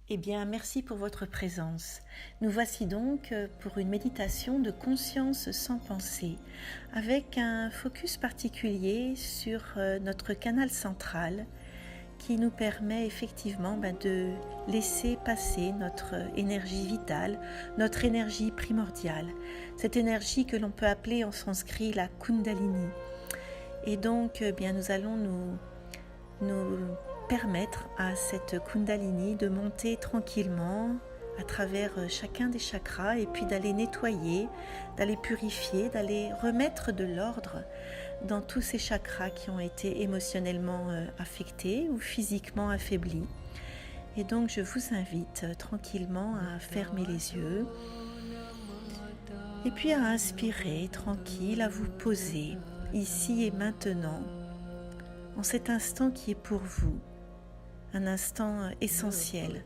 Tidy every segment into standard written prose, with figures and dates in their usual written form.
Eh bien, merci pour votre présence. Nous voici donc pour une méditation de conscience sans pensée, avec un focus particulier sur notre canal central qui nous permet effectivement de laisser passer notre énergie vitale, notre énergie primordiale, cette énergie que l'on peut appeler en sanskrit la Kundalini. Et donc, nous allons nous permettre à cette Kundalini de monter tranquillement à travers chacun des chakras et puis d'aller nettoyer, d'aller purifier, d'aller remettre de l'ordre dans tous ces chakras qui ont été émotionnellement affectés ou physiquement affaiblis. Et donc je vous invite tranquillement à fermer les yeux et puis à inspirer tranquille, à vous poser ici et maintenant en cet instant qui est pour vous. Un instant essentiel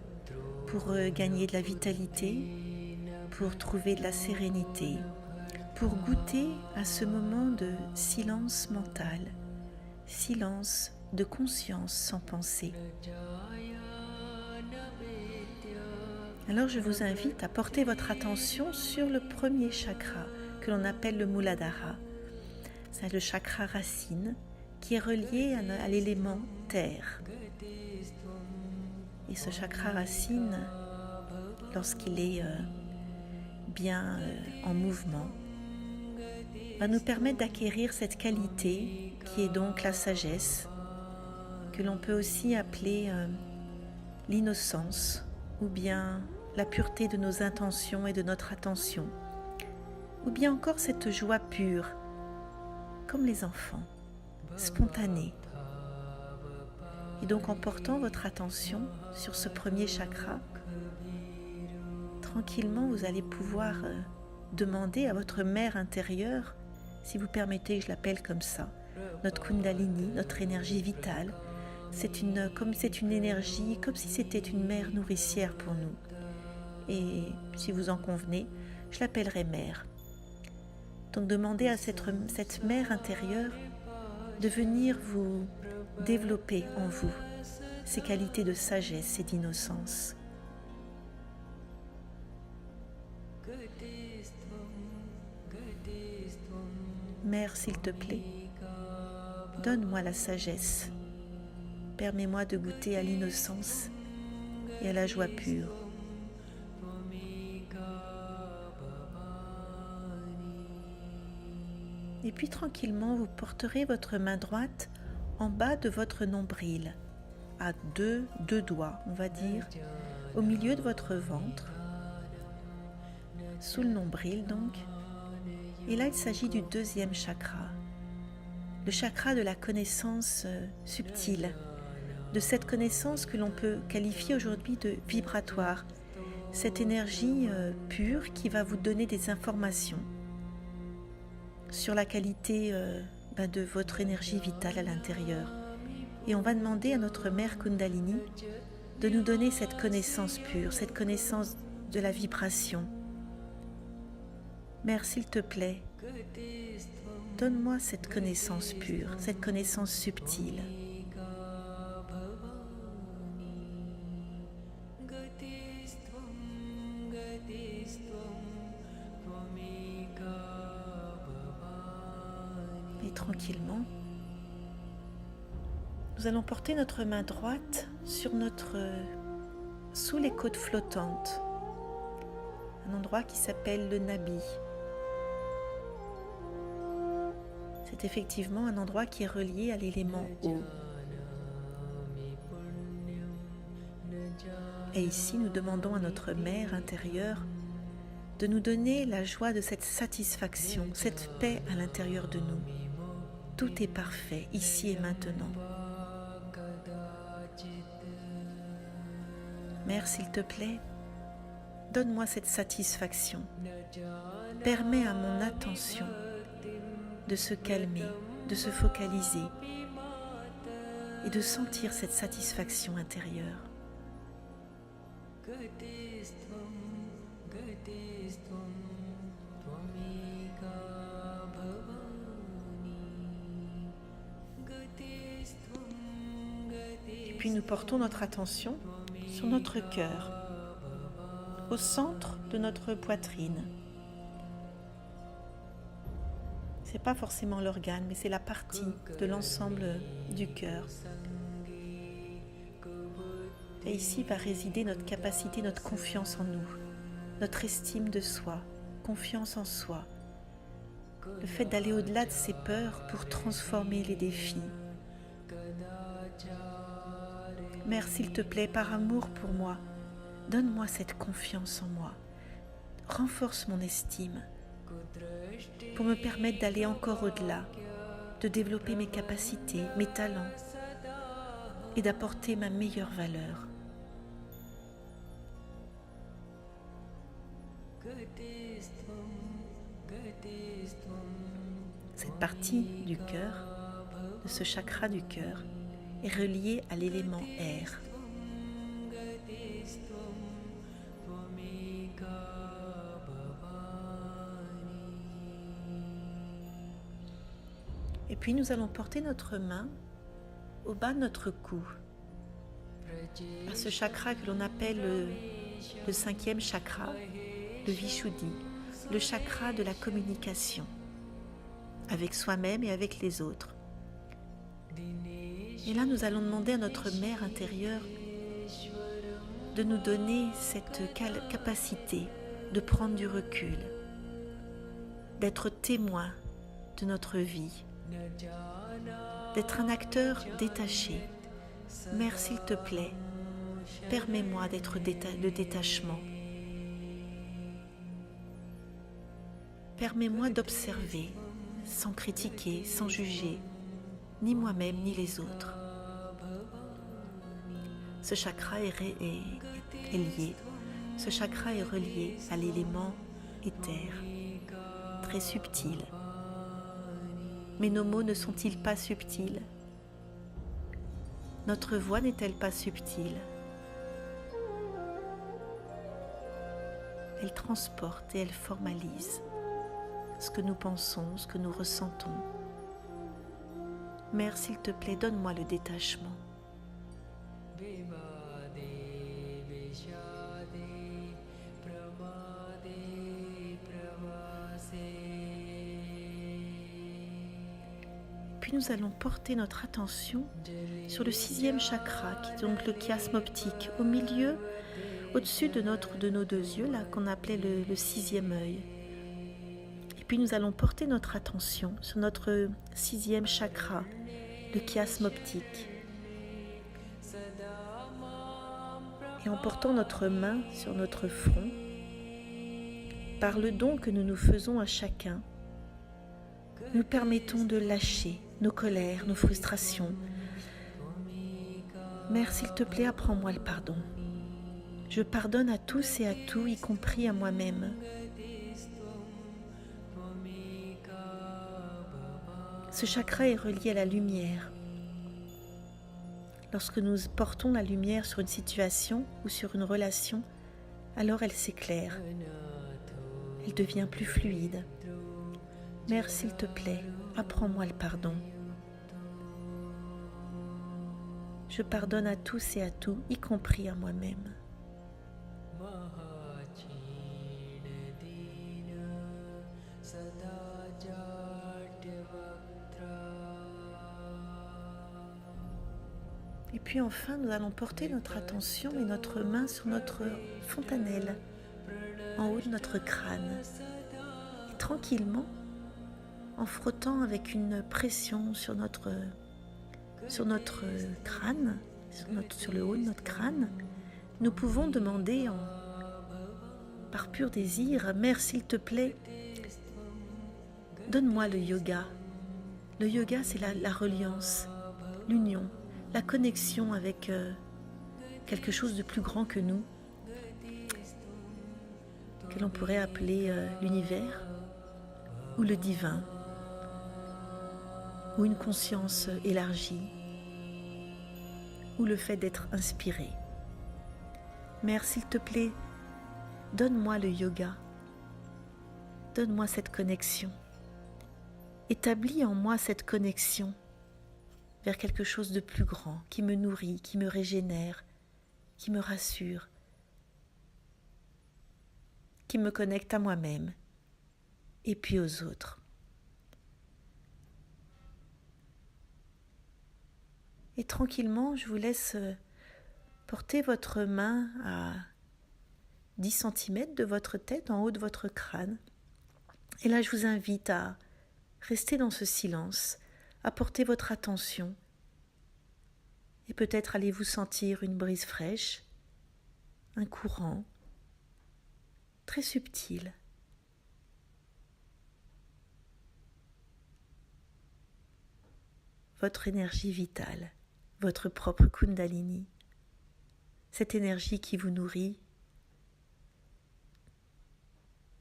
pour gagner de la vitalité, pour trouver de la sérénité, pour goûter à ce moment de silence mental, silence de conscience sans pensée. Alors je vous invite à porter votre attention sur le premier chakra que l'on appelle le Muladhara. C'est le chakra racine qui est relié à l'élément terre. Et ce chakra racine, lorsqu'il est bien en mouvement, va nous permettre d'acquérir cette qualité qui est donc la sagesse, que l'on peut aussi appeler l'innocence, ou bien la pureté de nos intentions et de notre attention, ou bien encore cette joie pure, comme les enfants, spontanée. Et donc en portant votre attention sur ce premier chakra, tranquillement vous allez pouvoir demander à votre mère intérieure, si vous permettez que je l'appelle comme ça, notre Kundalini, notre énergie vitale, c'est une énergie, comme si c'était une mère nourricière pour nous. Et si vous en convenez, je l'appellerai mère. Donc demandez à cette mère intérieure de venir vous développer en vous ces qualités de sagesse et d'innocence. Mère, s'il te plaît, donne-moi la sagesse. Permets-moi de goûter à l'innocence et à la joie pure. Et puis tranquillement, vous porterez votre main droite en bas de votre nombril, à deux doigts, on va dire, au milieu de votre ventre, sous le nombril donc. Et là, il s'agit du deuxième chakra, le chakra de la connaissance subtile, de cette connaissance que l'on peut qualifier aujourd'hui de vibratoire, cette énergie pure qui va vous donner des informations sur la qualité de votre énergie vitale à l'intérieur. Et on va demander à notre mère Kundalini de nous donner cette connaissance pure, cette connaissance de la vibration. Mère, s'il te plaît, donne-moi cette connaissance pure, cette connaissance subtile. Et tranquillement, nous allons porter notre main droite sous les côtes flottantes, un endroit qui s'appelle le Nabi. C'est effectivement un endroit qui est relié à l'élément eau. Et ici, nous demandons à notre mère intérieure de nous donner la joie de cette satisfaction, cette paix à l'intérieur de nous. Tout est parfait, ici et maintenant. Mère, s'il te plaît, donne-moi cette satisfaction. Permets à mon attention de se calmer, de se focaliser et de sentir cette satisfaction intérieure. Et puis nous portons notre attention sur notre cœur, au centre de notre poitrine. Ce n'est pas forcément l'organe, mais c'est la partie de l'ensemble du cœur. Et ici va résider notre capacité, notre confiance en nous, notre estime de soi, confiance en soi, le fait d'aller au-delà de ses peurs pour transformer les défis. Mère, s'il te plaît, par amour pour moi, donne-moi cette confiance en moi, renforce mon estime pour me permettre d'aller encore au-delà, de développer mes capacités, mes talents et d'apporter ma meilleure valeur. Cette partie du cœur, de ce chakra du cœur, est reliée à l'élément air. Et puis nous allons porter notre main au bas de notre cou, à ce chakra que l'on appelle le 5e chakra, le Vishuddhi, le chakra de la communication avec soi-même et avec les autres. Et là, nous allons demander à notre mère intérieure de nous donner cette capacité de prendre du recul, d'être témoin de notre vie, d'être un acteur détaché. Mère, s'il te plaît, permets-moi d'être le détachement. Permets-moi d'observer, sans critiquer, sans juger, ni moi-même ni les autres. Ce chakra est lié, ce chakra est relié à l'élément éther, très subtil. Mais nos mots ne sont-ils pas subtils? Notre voix n'est-elle pas subtile? Elle transporte et elle formalise ce que nous pensons, ce que nous ressentons. Mère, s'il te plaît, donne-moi le détachement. Puis nous allons porter notre attention sur le 6e chakra, qui est donc le chiasme optique, au milieu, au-dessus de nos deux yeux, là qu'on appelait le 6e œil. Et puis nous allons porter notre attention sur notre 6e chakra, le chiasme optique. Et en portant notre main sur notre front, par le don que nous nous faisons à chacun, nous permettons de lâcher nos colères, nos frustrations. Mère, s'il te plaît, apprends-moi le pardon. Je pardonne à tous et à tout, y compris à moi-même. Ce chakra est relié à la lumière. Lorsque nous portons la lumière sur une situation ou sur une relation, alors elle s'éclaire. Elle devient plus fluide. Mère, s'il te plaît, apprends-moi le pardon. Je pardonne à tous et à tout, y compris à moi-même. Et puis enfin, nous allons porter notre attention et notre main sur notre fontanelle, en haut de notre crâne. Et tranquillement, en frottant avec une pression sur notre crâne, sur le haut de notre crâne, nous pouvons demander par pur désir, Mère, s'il te plaît, donne-moi le yoga. Le yoga, c'est la reliance, l'union, la connexion avec quelque chose de plus grand que nous, que l'on pourrait appeler l'univers ou le divin, ou une conscience élargie, ou le fait d'être inspiré. Mère, s'il te plaît, donne-moi le yoga, donne-moi cette connexion, établis en moi cette connexion vers quelque chose de plus grand, qui me nourrit, qui me régénère, qui me rassure, qui me connecte à moi-même et puis aux autres. Et tranquillement, je vous laisse porter votre main à 10 cm de votre tête, en haut de votre crâne. Et là, je vous invite à rester dans ce silence, à porter votre attention. Et peut-être allez-vous sentir une brise fraîche, un courant très subtil. Votre énergie vitale, votre propre Kundalini, cette énergie qui vous nourrit,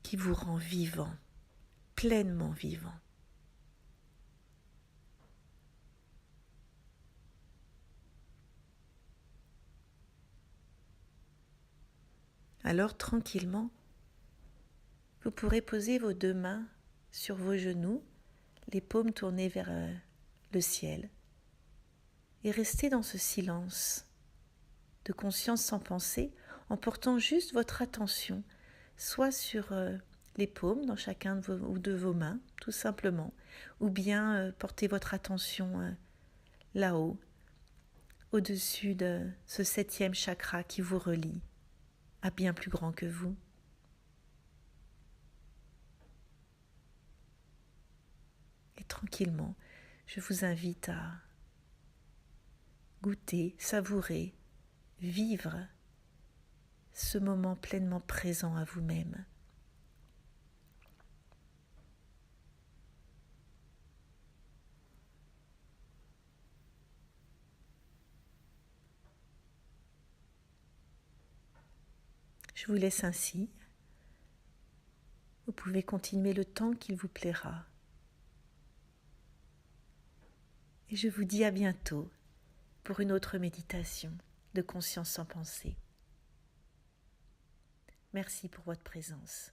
qui vous rend vivant, pleinement vivant. Alors tranquillement, vous pourrez poser vos 2 mains sur vos genoux, les paumes tournées vers le ciel, et rester dans ce silence de conscience sans pensée, en portant juste votre attention, soit sur les paumes dans chacun de vos mains, tout simplement, ou bien porter votre attention là-haut, au-dessus de ce 7e chakra qui vous relie à bien plus grand que vous. Et tranquillement, je vous invite à goûter, savourer, vivre ce moment pleinement présent à vous-même. Je vous laisse ainsi. Vous pouvez continuer le temps qu'il vous plaira. Et je vous dis à bientôt pour une autre méditation de conscience sans pensée. Merci pour votre présence.